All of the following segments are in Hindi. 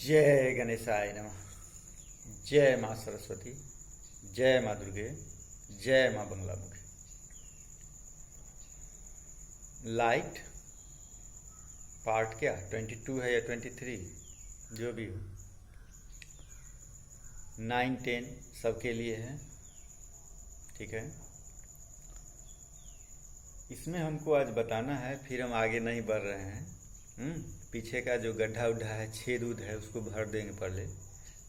जय गणेशाय नमः। जय माँ सरस्वती, जय माँ दुर्गे, जय माँ बंगलामुखी। लाइट पार्ट क्या 22 है या 23, जो भी हो, 9, 10 सबके लिए है। ठीक है, इसमें हमको आज बताना है, फिर हम आगे नहीं बढ़ रहे हैं। पीछे का जो गड्ढा उड्ढा है, छेद उद है, उसको भर देंगे पहले,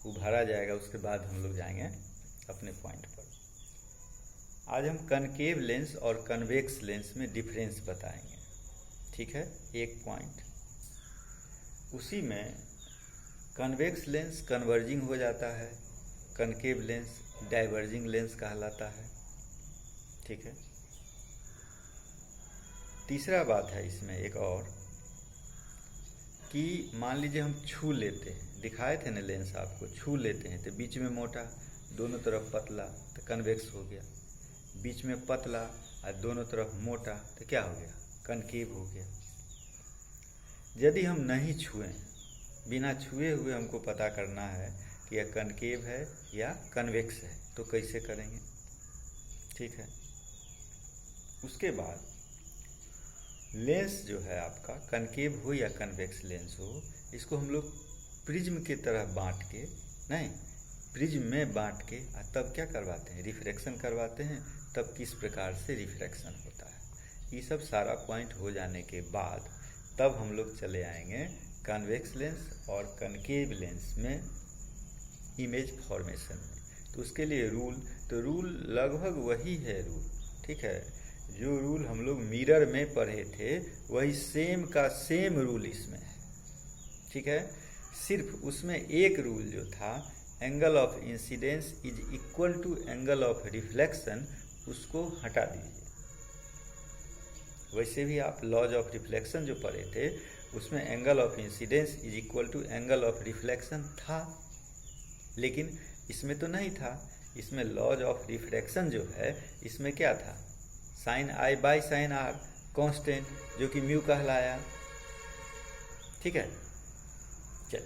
वो भरा जाएगा, उसके बाद हम लोग जाएंगे अपने पॉइंट पर। आज हम कनकेव लेंस और कन्वेक्स लेंस में डिफरेंस बताएंगे। ठीक है, एक पॉइंट। उसी में कन्वेक्स लेंस कन्वर्जिंग हो जाता है, कनकेव लेंस डाइवर्जिंग लेंस कहलाता है। ठीक है, तीसरा बात है इसमें एक और, कि मान लीजिए हम छू लेते हैं, दिखाए थे ना लेंस आपको, छू लेते हैं तो बीच में मोटा, दोनों तरफ पतला, तो कन्वेक्स हो गया। बीच में पतला और दोनों तरफ मोटा, तो क्या हो गया, कनकेव हो गया। यदि हम नहीं छुएं, बिना छुए हुए हमको पता करना है कि यह कनकेव है या कन्वेक्स है, तो कैसे करेंगे। ठीक है, उसके बाद लेंस जो है आपका, कनकेव हो या कन्वेक्स लेंस हो, इसको हम लोग प्रिज्म की तरह बांट के, नहीं प्रिज्म में बांट के तब क्या करवाते हैं, रिफ्रैक्शन करवाते हैं। तब किस प्रकार से रिफ्रैक्शन होता है, ये सब सारा पॉइंट हो जाने के बाद तब हम लोग चले आएंगे कन्वेक्स लेंस और कनकेव लेंस में इमेज फॉर्मेशन में। तो उसके लिए रूल लगभग वही है रूल। ठीक है, जो रूल हम लोग मिरर में पढ़े थे, वही सेम का सेम रूल इसमें है। ठीक है, सिर्फ उसमें एक रूल जो था, angle of incidence is equal to angle of reflection, उसको हटा दीजिए। वैसे भी आप लॉज ऑफ रिफ्लेक्शन जो पढ़े थे, उसमें angle of incidence is equal to angle of reflection था, लेकिन इसमें तो नहीं था। इसमें लॉज ऑफ रिफ्रैक्शन जो है, इसमें क्या था, sine I by sine R constant, जो कि म्यू कहलाया। ठीक है, चल,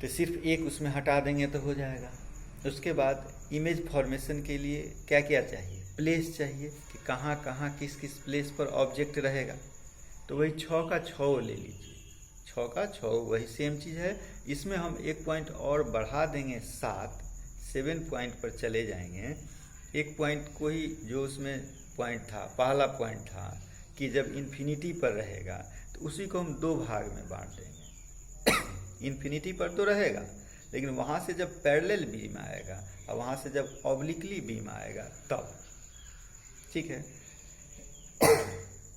तो सिर्फ एक उसमें हटा देंगे तो हो जाएगा। उसके बाद इमेज फॉर्मेशन के लिए क्या क्या चाहिए, प्लेस चाहिए, कि कहाँ कहाँ किस किस प्लेस पर ऑब्जेक्ट रहेगा। तो वही 6 का 6 ले लीजिए, 6 का 6 वही सेम चीज़ है। इसमें हम एक पॉइंट और बढ़ा देंगे, 7 पॉइंट पर चले जाएंगे। एक पॉइंट को ही, जो उसमें पॉइंट था, पहला पॉइंट था कि जब इन्फिनिटी पर रहेगा, तो उसी को हम 2 भाग में बांट देंगे। इन्फिनिटी पर तो रहेगा, लेकिन वहाँ से जब पैरेलल बीम आएगा और वहाँ से जब ऑब्लिकली बीम आएगा तब। ठीक है,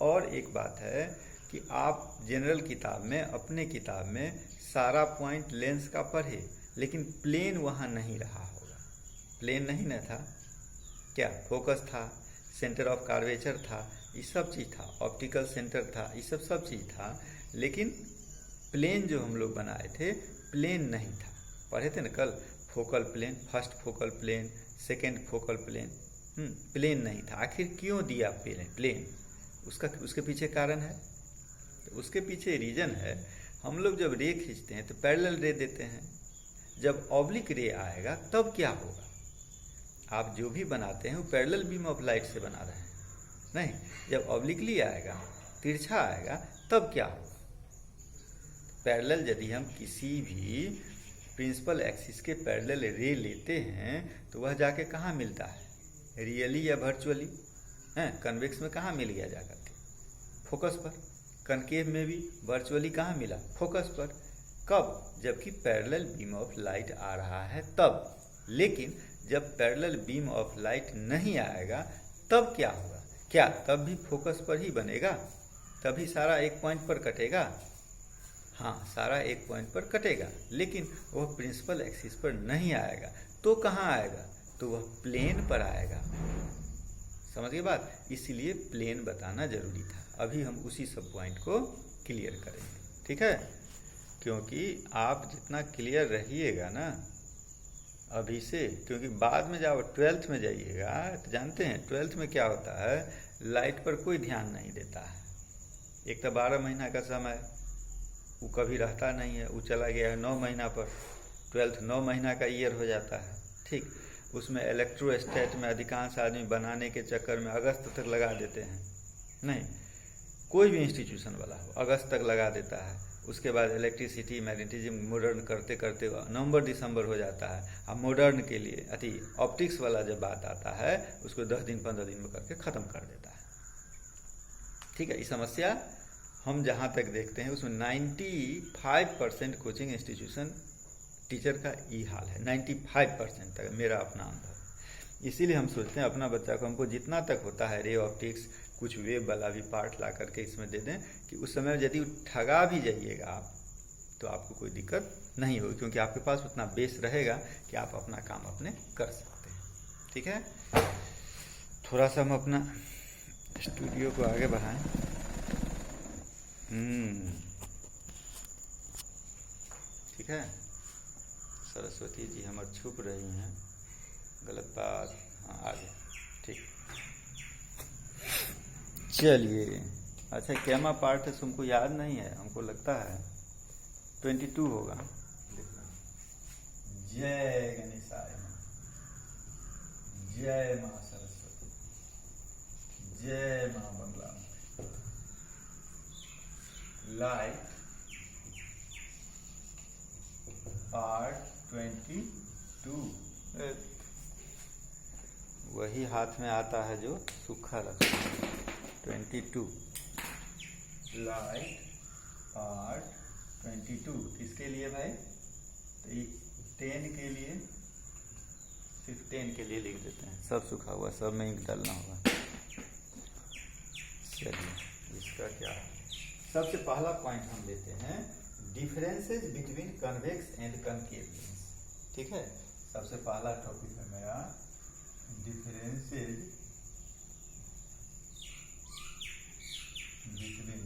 और एक बात है कि आप जनरल किताब में, अपने किताब में सारा पॉइंट लेंस का पढ़े, लेकिन प्लेन वहाँ नहीं रहा होगा। प्लेन नहीं ना था, क्या फोकस था, सेंटर ऑफ कार्वेचर था, ये सब चीज़ था, ऑप्टिकल सेंटर था, ये सब चीज़ था, लेकिन प्लेन जो हम लोग बनाए थे, प्लेन नहीं था। पढ़े थे ना कल, focal plane, first focal plane, second focal plane, plane नहीं था। आखिर क्यों दिया प्लेन, उसके पीछे कारण है। तो उसके पीछे रीजन है, हम लोग जब रे खींचते हैं तो पैरेलल रे देते हैं, जब ऑब्लिक रे आएगा तब क्या होगा। आप जो भी बनाते हैं वो पैरेलल बीम ऑफ लाइट से बना रहे हैं, नहीं, जब ऑब्लिकली आएगा, तिरछा आएगा, तब क्या होगा। पैरेलल यदि हम किसी भी प्रिंसिपल एक्सिस के पैरेलल रे लेते हैं, तो वह जाके कहाँ मिलता है, रियली या वर्चुअली। कन्वेक्स में कहाँ मिल गया जाकर के, फोकस पर। कनकेव में भी वर्चुअली कहाँ मिला, फोकस पर। कब, जबकि पैरेलल बीम ऑफ लाइट आ रहा है तब। लेकिन जब पैरेलल बीम ऑफ लाइट नहीं आएगा तब क्या होगा, क्या तब भी फोकस पर ही बनेगा, तभी सारा एक पॉइंट पर कटेगा। हाँ, सारा एक पॉइंट पर कटेगा, लेकिन वह प्रिंसिपल एक्सिस पर नहीं आएगा। तो कहाँ आएगा, तो वह प्लेन पर आएगा। समझ गए बात, इसीलिए प्लेन बताना जरूरी था। अभी हम उसी सब पॉइंट को क्लियर करेंगे। ठीक है, क्योंकि आप जितना क्लियर रहिएगा ना अभी से, क्योंकि बाद में जब 12th में जाइएगा तो जानते हैं 12th में क्या होता है, लाइट पर कोई ध्यान नहीं देता है। एक तो 12 महीना का समय, वो कभी रहता नहीं है, वो चला गया है 9 महीना पर, 12th 9 महीना का ईयर हो जाता है, ठीक। उसमें इलेक्ट्रोस्टैट में अधिकांश आदमी बनाने के चक्कर में अगस्त तक लगा देते हैं, नहीं, कोई भी इंस्टीट्यूशन वाला हो अगस्त तक लगा देता है, उसके बाद इलेक्ट्रिसिटी मैग्नेटिज्म मॉडर्न करते करते नवंबर दिसंबर हो जाता है। अब मॉडर्न के लिए ऑप्टिक्स वाला जब बात आता है उसको 10 दिन 15 दिन में करके ख़त्म कर देता है, ठीक है। ये समस्या हम जहाँ तक देखते हैं उसमें 95% कोचिंग इंस्टीट्यूशन टीचर का ये हाल है, 95% तक मेरा अपना अनुभव। इसीलिए हम सोचते हैं अपना बच्चा को हमको जितना तक होता है रे ऑप्टिक्स कुछ वेब वाला भी पार्ट ला करके इसमें दे दें कि उस समय यदि ठगा भी जाइएगा आप तो आपको कोई दिक्कत नहीं होगी, क्योंकि आपके पास उतना बेस रहेगा कि आप अपना काम अपने कर सकते हैं, ठीक है। थोड़ा सा हम अपना स्टूडियो को आगे बढ़ाएं। ठीक है, सरस्वती जी हमारे छुप रही हैं, गलत बात, हाँ आगे, ठीक। चलिए, अच्छा कैमा पार्ट है तुमको याद नहीं है, हमको लगता है 22 होगा। जय गणेशाय, जय माँ सरस्वती, जय माँ बंगला, लाइट पार्ट 22, वही हाथ में आता है जो सूखा रखता है। 22 लाइट पार्ट 22 किसके लिए भाई? तो 10 के लिए, सिर्फ 10 के लिए लिख देते हैं, सब सूखा हुआ, सब में इंक डालना होगा। चलिए इसका क्या है, सबसे पहला पॉइंट हम लेते हैं differences between convex and concave lens, ठीक है। सबसे पहला टॉपिक है मेरा differences between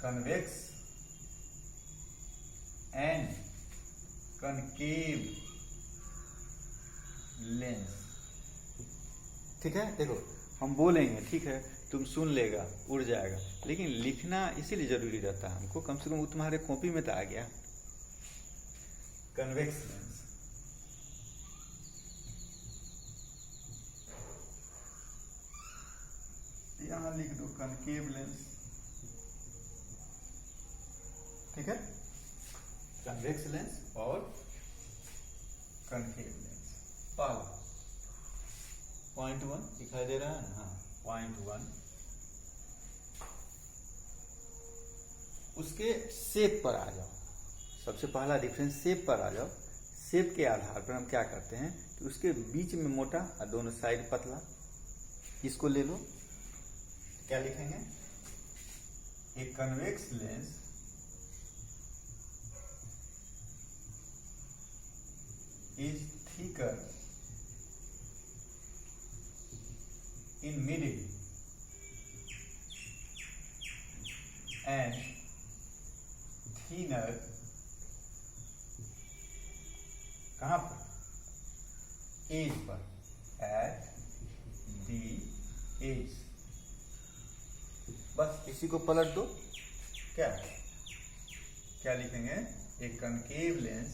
convex and concave lens, ठीक है। देखो हम बोलेंगे, ठीक है, तुम सुन लेगा, उड़ जाएगा, लेकिन लिखना इसीलिए जरूरी रहता है हमको, कम से कम वो तुम्हारे कॉपी में तो आ गया। कन्वेक्स लेंस, यहां लिख दो कनकेव लेंस, ठीक है। कन्वेक्स लेंस और कनकेव लेंस, पहला पॉइंट 1 दिखाई दे रहा है, हाँ पॉइंट 1, उसके शेप पर आ जाओ। सबसे पहला डिफरेंस शेप पर आ जाओ। शेप के आधार पर हम क्या करते हैं कि उसके बीच में मोटा और दोनों साइड पतला, इसको ले लो, क्या लिखेंगे? A convex lens is thicker in middle and thinner, कहाँ पर? As per, at the edge। बस इसी को पलट दो, क्या क्या लिखेंगे? A concave lens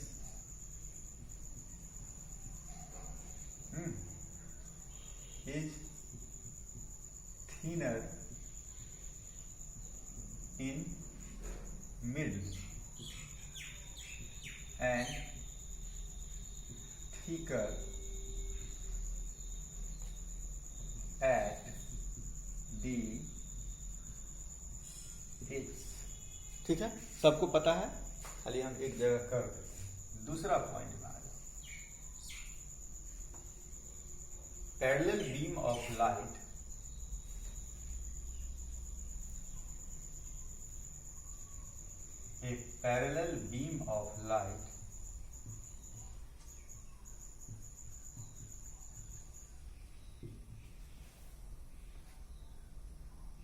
is thinner in middle and thicker at the edge, ठीक है। सबको पता है, खाली हम एक जगह कर देते हैं। दूसरा पॉइंट में आ जाओ, parallel beam of light a parallel beam of light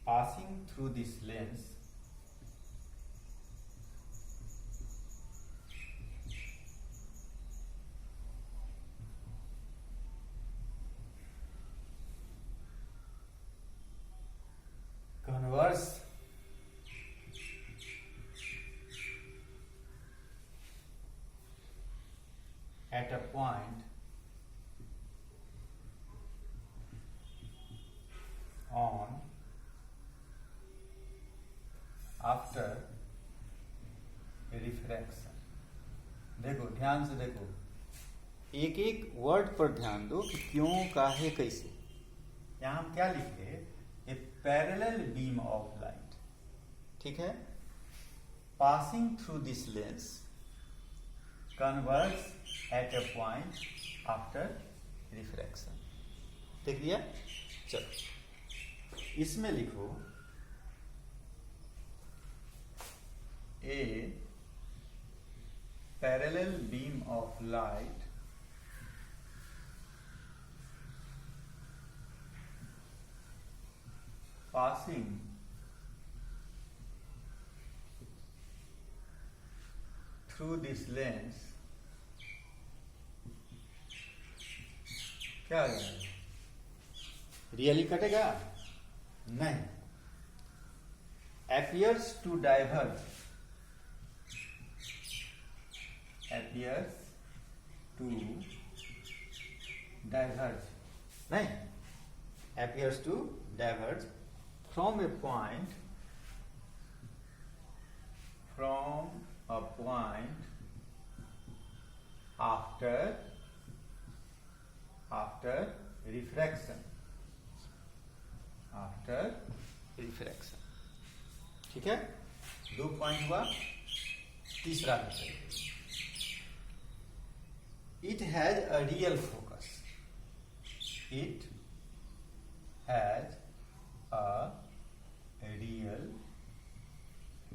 passing through this lens converge at a point on after refraction. देखो ध्यान से देखो, एक एक वर्ड पर ध्यान दो कि क्यों, काहे, कैसे। यहां हम क्या लिखे, ए पैरेलल बीम ऑफ लाइट, ठीक है, passing through this lens converge eight A point after refraction. देख लिया? चलो इसमें लिखो ए parallel beam of light passing through this lens, क्या हो जाएगा? रियली कटेगा? नहीं। appears to diverge, appears to diverge, नहीं, appears to diverge from a point, after refraction, ठीक है। 2 पॉइंट हुआ। तीसरा है, it has a real focus, it has a real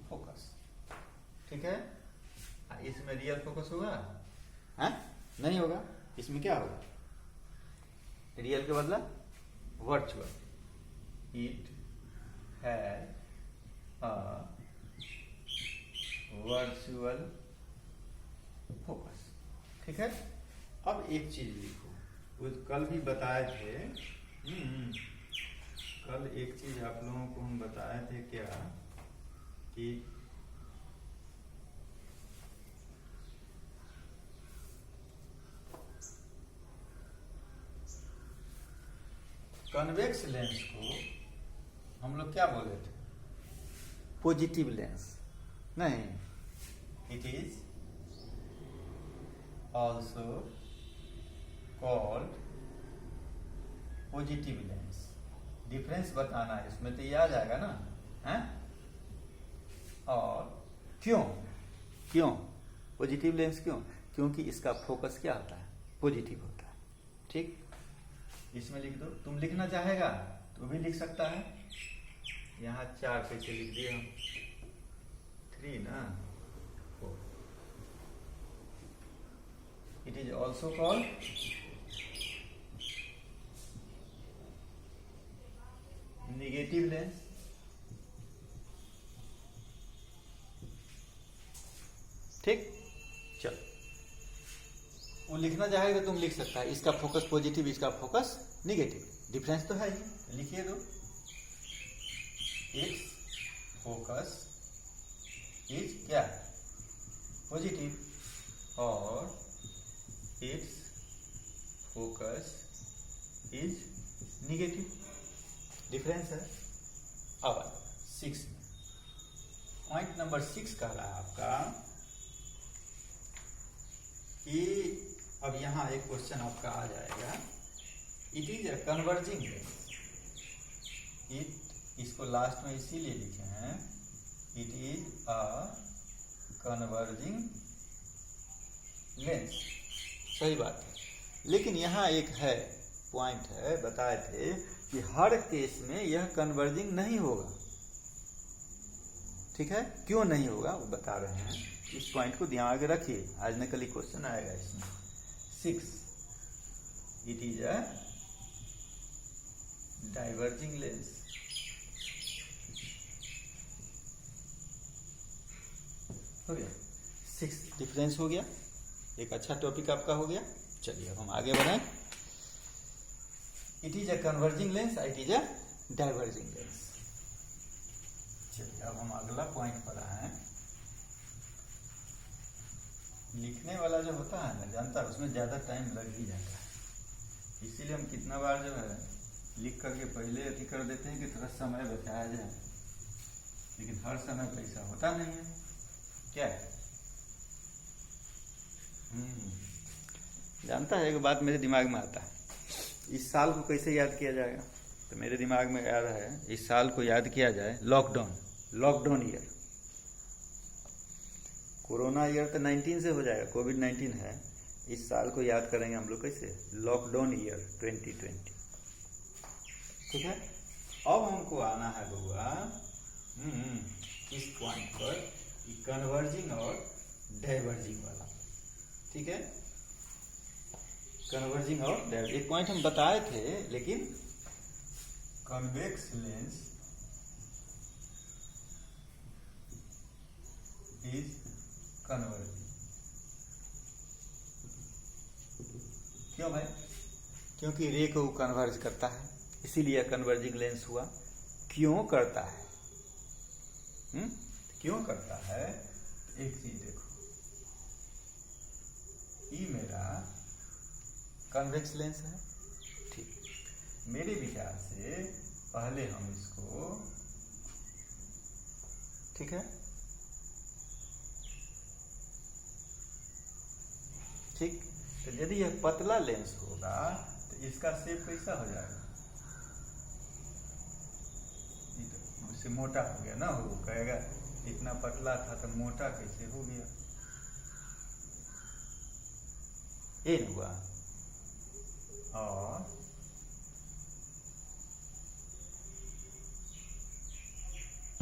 focus, ठीक है। इसमें रियल फोकस होगा? हाँ, नहीं होगा। इसमें क्या होगा? रियल के बदला virtual. it has a virtual focus, ठीक है। अब एक चीज लिखो, वो कल भी बताए थे, कल एक चीज आप लोगों को हम बताए थे, क्या कि कन्वेक्स लेंस को हम लोग क्या बोले थे? Positive lens. नहीं, it is also called positive lens. Difference बताना है इसमें, तो ये आ जाएगा ना, है? और क्यों पॉजिटिव लेंस? क्योंकि इसका फोकस क्या होता है? पॉजिटिव होता है, ठीक। इसमें लिख दो। तुम लिखना चाहेगा तो भी लिख सकता है। यहाँ 4 पे लिख दिए हम, 3 ना, 4। It is also called negative lens, ठीक। चलो, वो लिखना चाहेगा तुम लिख सकता है। इसका फोकस पॉजिटिव, इसका फोकस निगेटिव। डिफरेंस तो है ही, लिखिए दो। इट्स फोकस इज क्या? पॉजिटिव, और it's focus is negative. Difference है। अब 6 पॉइंट नंबर 6 कह रहा है आपका कि अब यहां एक क्वेश्चन आपका आ जाएगा। It is a converging lens. इसको लास्ट में इसीलिए लिखे हैं, it is a converging lens. सही बात है, लेकिन यहाँ एक है पॉइंट है, बताए थे कि हर केस में यह कन्वर्जिंग नहीं होगा, ठीक है। क्यों नहीं होगा वो बता रहे हैं। इस पॉइंट को ध्यान आगे रखिए, आज न कल क्वेश्चन आएगा इसमें। 6 it is a diverging lens. हो गया, 6 डिफरेंस हो गया। एक अच्छा टॉपिक आपका हो गया। चलिए अब हम आगे बढ़ाएं। It is a converging lens, it is a diverging lens. चलिए अब हम अगला पॉइंट पर आए। लिखने वाला जो होता है ना, जानता है उसमें ज़्यादा टाइम लग ही जाता है, इसीलिए हम कितना बार जो है लिख करके पहले अति कर देते हैं कि थोड़ा समय बचाया जाए, लेकिन हर समय पैसा होता नहीं है। क्या है? जानता है, एक बात मेरे दिमाग में आता है, इस साल को कैसे याद किया जाएगा? तो मेरे दिमाग में आ रहा है, इस साल को याद किया जाए लॉकडाउन ईयर। कोरोना ईयर तो 19 से हो जाएगा, कोविड-19 है। इस साल को याद करेंगे हम लोग कैसे? Lockdown year 2020। ठीक है। अब हमको आना है बउआ इस पॉइंट पर, कन्वर्जिंग और डाइवर्जिंग वाला। ठीक है, कन्वर्जिंग और डाइवर्जिंग। एक पॉइंट हम बताए थे, लेकिन कन्वेक्स लेंस इज कन्वर्जिंग। क्यों भाई? क्योंकि रे को कन्वर्ज करता है, इसीलिए कन्वर्जिंग लेंस हुआ। क्यों करता है? क्यों करता है? एक चीज देखो, ये मेरा कन्वेक्स लेंस है। ठीक, मेरे विचार से पहले हम इसको, ठीक है, ठीक, तो यदि यह पतला लेंस होगा तो इसका शेप कैसा हो जाएगा? उससे मोटा हो गया ना, वो कहेगा इतना पतला था तो मोटा कैसे हो गया? ये हुआ। और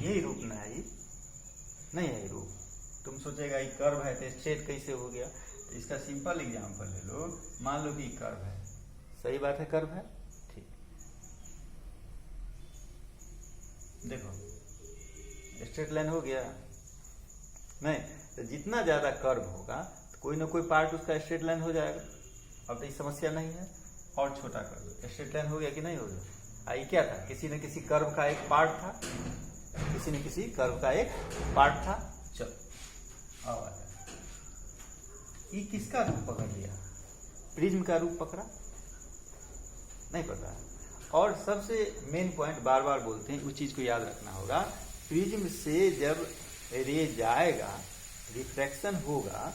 यही रूप ना है, ये नहीं है रूप। तुम सोचेगा ये कर्व है तो स्ट्रेट कैसे हो गया? तो इसका सिंपल एग्जांपल ले लो, मान लो कि कर्व है, सही बात है, कर्व है। ठीक, देखो स्ट्रेट लाइन हो गया नहीं, तो जितना ज्यादा कर्व होगा तो कोई ना कोई पार्ट उसका स्ट्रेट लाइन हो जाएगा। अब तो ये समस्या नहीं है, और छोटा कर दो, स्ट्रेट लाइन हो गया कि नहीं हो गया? ये क्या था? किसी न किसी कर्व का एक पार्ट था, किसी न किसी कर्व का एक पार्ट था। चलो अब आता, ये किसका रूप पकड़ लिया? प्रिज्म का रूप पकड़ा? नहीं पकड़ा। और सबसे मेन पॉइंट बार बार बोलते हैं, उस चीज को याद रखना होगा, प्रिज्म से जब रे जाएगा, रिफ्रैक्शन होगा,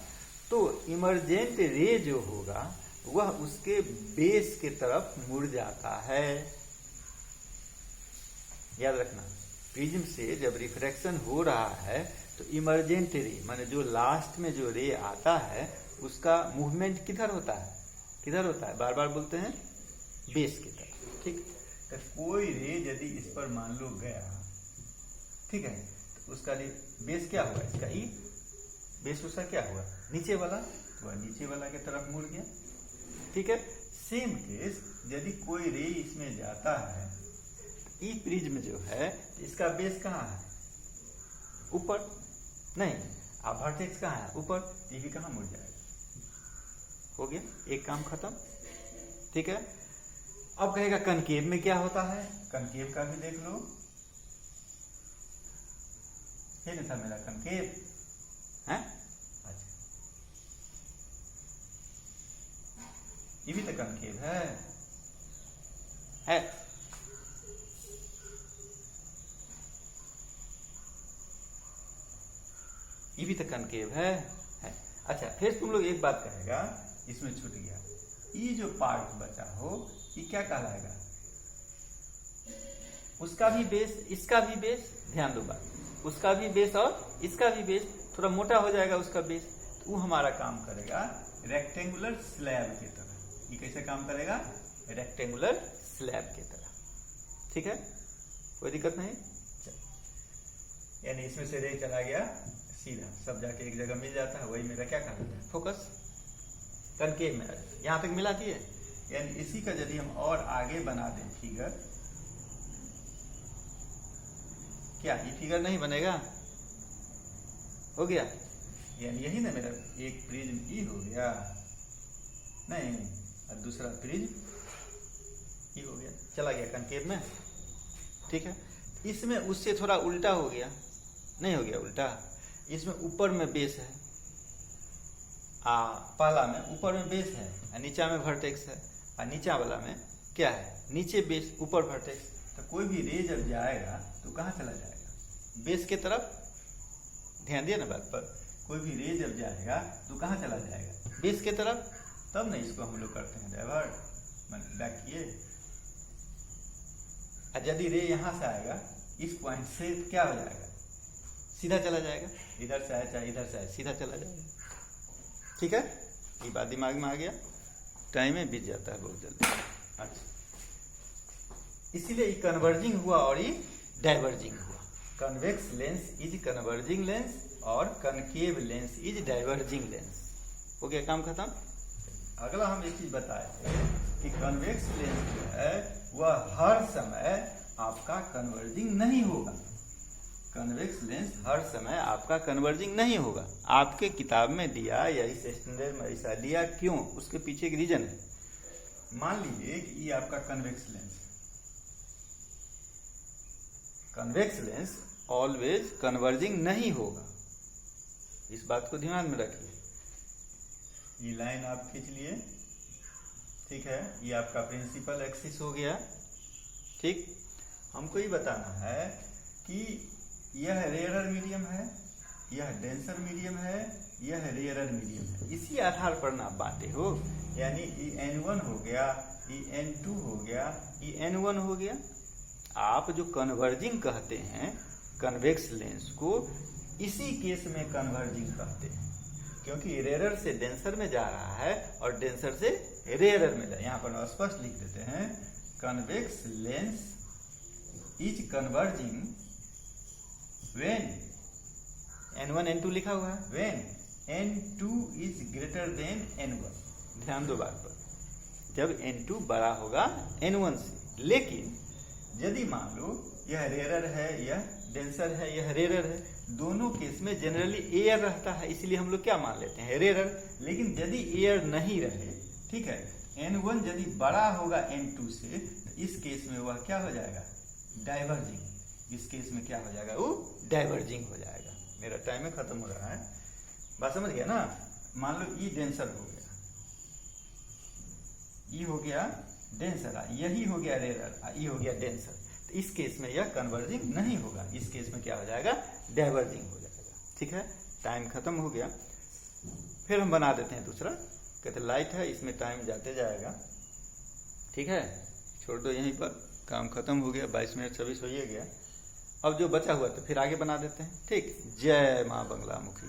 तो इमर्जेंट रे जो होगा वह उसके बेस के तरफ मुड़ जाता है। याद रखना, प्रिज्म से जब रिफ्रैक्शन हो रहा है तो इमर्जेंट रे माने जो लास्ट में जो रे आता है उसका मूवमेंट किधर होता है? किधर होता है? बार बार बोलते हैं, बेस की तरफ। ठीक, तो कोई रे यदि इस पर मान लो गया, ठीक है, तो उसका बेस क्या हुआ? इसका ई बेस उसका क्या हुआ? नीचे वाला, वह नीचे वाला की तरफ मुड़ गया। ठीक है, सेम केस यदि कोई रे इसमें जाता है, तो ई प्रिज्म जो है इसका बेस कहाँ है? ऊपर नहीं, अब वर्टेक्स कहाँ है? ऊपर, ये भी कहाँ मुड़ जाएगा? हो गया, एक काम खत्म। ठीक है, अब कहेगा कनकेव में क्या होता है? कनकेव का भी देख लो, ये नहीं था मेरा कनकेव है? अच्छा, ये भी तो कनकेव है। ये भी तो कनकेव है। अच्छा, फिर तुम लोग एक बात कहेगा, इसमें छूट गया, ये जो पार्ट बचा हो ये क्या कहलाएगा? उसका भी बेस, इसका भी बेस, ध्यान दो बात, उसका भी बेस और इसका भी बेस, थोड़ा मोटा हो जाएगा उसका बेस, तो वो हमारा काम करेगा रेक्टेंगुलर स्लैब की तरह। ये कैसे काम करेगा? रेक्टेंगुलर स्लैब की तरह। ठीक है, कोई दिक्कत नहीं। यानी इसमें से रे चला गया सीधा, सब जाके एक जगह मिल जाता है, वही मेरा क्या कहलाता है? फोकस। कनकेव में यहां तक मिलाती है। यानी इसी का यदि हम और आगे बना दें फिगर, क्या ये फिगर नहीं बनेगा? हो गया, यानी यही ना मेरा एक प्रिज्म ई हो गया, नहीं, और दूसरा प्रिज्म ई हो गया, चला गया कनकेव में। ठीक है, इसमें उससे थोड़ा उल्टा हो गया, नहीं हो गया उल्टा, इसमें ऊपर में बेस है, पहला में ऊपर में बेस है और नीचा में वर्टेक्स है, और नीचा वाला में क्या है, नीचे बेस ऊपर वर्टेक्स। तो कोई भी रे जब जाएगा तो कहाँ चला जाएगा, बेस के तरफ। ध्यान दिया ना बात पर, कोई भी रे जब जाएगा तो कहाँ चला जाएगा, बेस के तरफ। तब ना इसको हम लोग करते हैं डाइवर्ट, बैक किए। और यदि रे यहाँ से आएगा इस पॉइंट से क्या हो जाएगा, सीधा चला जाएगा, इधर से आए चाहे इधर से आए सीधा चला जाएगा। ठीक है, ये बात दिमाग में आ गया। टाइम में बीत जाता है बहुत जल्दी। अच्छा, इसीलिए ये कन्वर्जिंग हुआ और ये डाइवर्जिंग हुआ। Convex lens is converging lens और concave lens is diverging lens. हो गया काम खत्म। अगला हम एक चीज बताए कि कन्वेक्स लेंस जो है वह हर समय आपका कन्वर्जिंग नहीं होगा। कन्वेक्स लेंस हर समय आपका कन्वर्जिंग नहीं होगा। आपके किताब में दिया या इस स्टैंडर्ड में ऐसा दिया क्यों, उसके पीछे एक रीजन है। मान लीजिए कि ये आपका convex lens, convex lens always converging नहीं होगा। इस बात को ध्यान में रखिए। ये लाइन आप खींच लिए, ठीक है, ये आपका प्रिंसिपल एक्सिस हो गया। ठीक, हमको ये बताना है कि यह रेयरर मीडियम है, यह डेंसर मीडियम है, यह रेयरर मीडियम है। इसी आधार पर ना आप बांटे हो, यानी En1 हो गया, En2 हो गया, En1 हो गया। आप जो कन्वर्जिंग कहते हैं कन्वेक्स लेंस को, इसी केस में कन्वर्जिंग कहते हैं, क्योंकि रेयरर से डेंसर में जा रहा है और डेंसर से रेयरर में जा। यहाँ पर स्पष्ट लिख देते हैं, convex lens is converging when n1 n2 लिखा हुआ है, when n2 is greater than n1। ध्यान दो बात पर, जब n2 बड़ा होगा n1 से। लेकिन यदि मान लो यह रेयरर है, यह डेंसर है, यह रेयरर है, दोनों केस में जनरली एयर रहता है, इसलिए हम लोग क्या मान लेते हैं, रेयरर। लेकिन यदि एयर नहीं रहे, ठीक है, n1 यदि बड़ा होगा n2 से, इस केस में वह क्या हो जाएगा, डाइवर्जिंग। इस केस में क्या हो जाएगा, वो डाइवर्जिंग हो जाएगा। मेरा टाइम में खत्म हो रहा है, बात समझ गया ना। मान लो ई डेंसर हो गया, ई हो गया डेंसर, यही हो गया रेयरर, ई हो गया डेंसर। तो इस केस में यह कन्वर्जिंग नहीं होगा, इस केस में क्या हो जाएगा, डाइवर्जिंग हो जाएगा। ठीक है, टाइम खत्म हो गया। फिर हम बना देते हैं दूसरा। कहते लाइट है, इसमें टाइम जाते जाएगा। ठीक है, छोड़ दो यहीं पर, काम खत्म हो गया, 22 मिनट 26 हो ही गया। अब जो बचा हुआ तो फिर आगे बना देते हैं। ठीक, जय माँ बंगला मुखी।